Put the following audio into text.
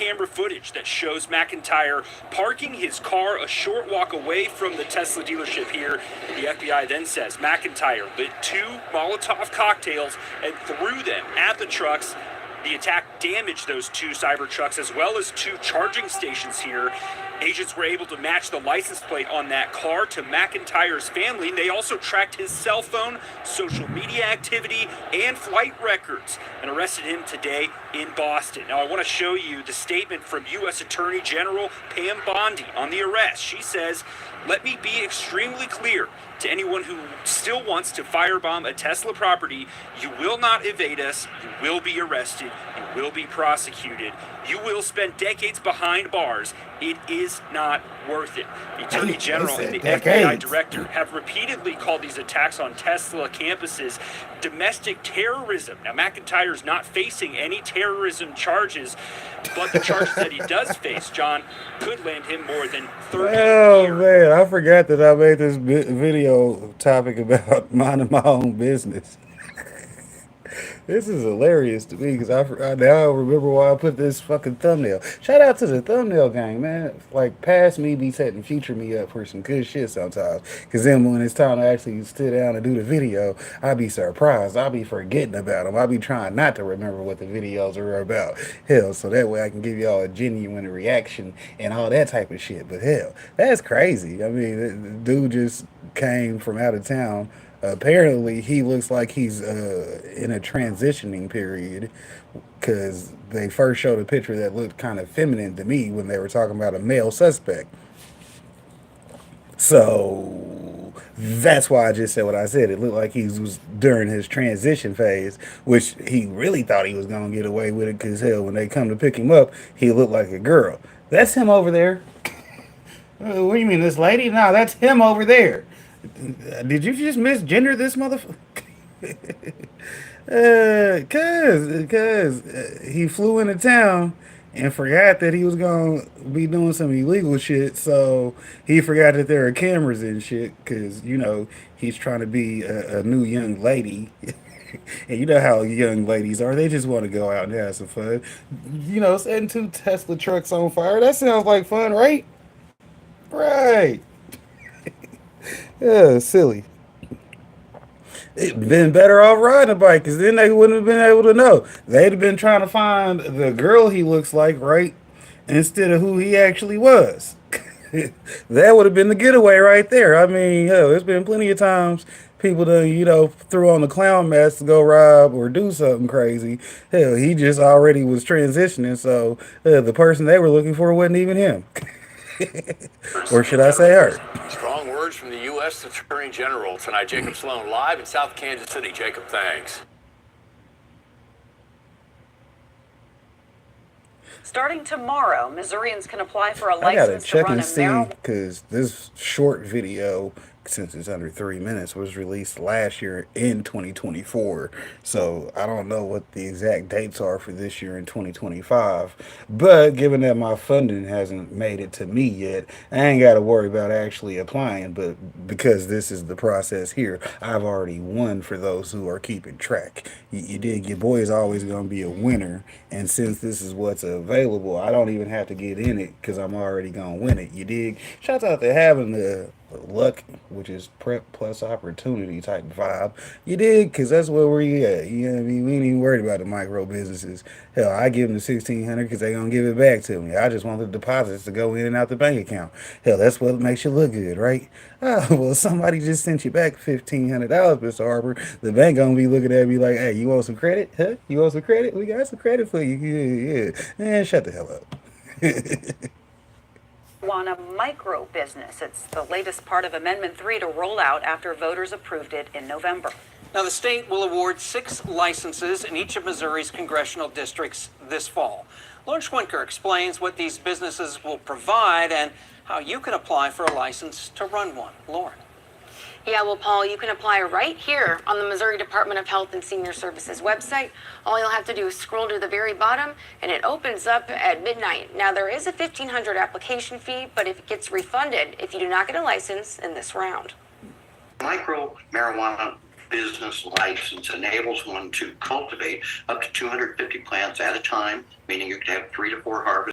camera footage that shows McIntyre parking his car a short walk away from the Tesla dealership here. The FBI then says McIntyre lit 2 Molotov cocktails and threw them at the trucks. The attack damaged those 2 Cybertrucks as well as 2 charging stations here. Agents were able to match the license plate on that car to McIntyre's family. They also tracked his cell phone, social media activity, and flight records and arrested him today in Boston. Now, I want to show you the statement from U.S. Attorney General Pam Bondi on the arrest. She says, "Let me be extremely clear to anyone who still wants to firebomb a Tesla property. You will not evade us. You will be arrested. You will be prosecuted. You will spend decades behind bars. It is not worth it." The Attorney General and the FBI Director have repeatedly called these attacks on Tesla campuses domestic terrorism. Now, McIntyre's not facing any terrorism charges, but the charges that he does face, John, could land him more than 30 years. Oh, man, I forgot that I made this video topic about minding my own business. This is hilarious to me because now I remember why I put this fucking thumbnail. Shout out to the thumbnail gang, man. Like, past me be setting future me up for some good shit sometimes. Because then when it's time to actually sit down and do the video, I be surprised. I be forgetting about them. I be trying not to remember what the videos are about. Hell, so that way I can give y'all a genuine reaction and all that type of shit. But hell, that's crazy. I mean, the dude just came from out of town. Apparently, he looks like he's in a transitioning period because they first showed a picture that looked kind of feminine to me when they were talking about a male suspect. So that's why I just said what I said. It looked like he was during his transition phase, which he really thought he was going to get away with it because, hell, when they come to pick him up, he looked like a girl. That's him over there. What do you mean, this lady? No, that's him over there. Did you just misgender this motherfucker? Cause he flew into town and forgot that he was gonna be doing some illegal shit. So he forgot that there are cameras and shit. Cause he's trying to be a new young lady. And you know how young ladies are. They just want to go out and have some fun. Setting 2 Tesla trucks on fire. That sounds like fun, right? Right. Yeah, silly. It'd been better off riding a bike, because then they wouldn't have been able to know. They'd have been trying to find the girl he looks like, right? Instead of who he actually was. That would have been the getaway right there. I mean, hell, there's been plenty of times people done, threw on the clown mask to go rob or do something crazy. Hell, he just already was transitioning, so the person they were looking for wasn't even him. Or should I say her? Strong words from the U.S. Attorney General tonight. Jacob Sloan live in South Kansas City. Jacob, thanks. Starting tomorrow, Missourians can apply for a I gotta license to check run a and see, marijuana. because this short video, since it's under 3 minutes, was released last year in 2024. So I don't know what the exact dates are for this year in 2025. But given that my funding hasn't made it to me yet, I ain't got to worry about actually applying. But because this is the process here, I've already won for those who are keeping track. You dig? Your boy is always going to be a winner. And since this is what's available, I don't even have to get in it because I'm already going to win it. You dig? Shouts out to having the luck, which is prep plus opportunity type vibe. You dig? Because that's where we at. You know what I mean? We ain't even worried about the micro businesses. Hell, I give them the $1,600 because they gonna give it back to me. I just want the deposits to go in and out the bank account. Hell, that's what makes you look good, right? Oh, well, somebody just sent you back $1,500, Mr. Harper. The bank gonna be looking at me like, hey, you want some credit? Huh? You want some credit? We got some credit for you. Yeah. Man, shut the hell up. Marijuana micro business. It's the latest part of Amendment 3 to roll out after voters approved it in November. Now, the state will award 6 licenses in each of Missouri's congressional districts this fall. Lauren Schwenker explains what these businesses will provide and how you can apply for a license to run one. Lauren. Yeah, well, Paul, you can apply right here on the Missouri Department of Health and Senior Services website. All you'll have to do is scroll to the very bottom, and it opens up at midnight. Now, there is a $1,500 application fee, but it gets refunded if you do not get a license in this round. Micro marijuana business license enables one to cultivate up to 250 plants at a time, meaning you could have 3 to 4 harvests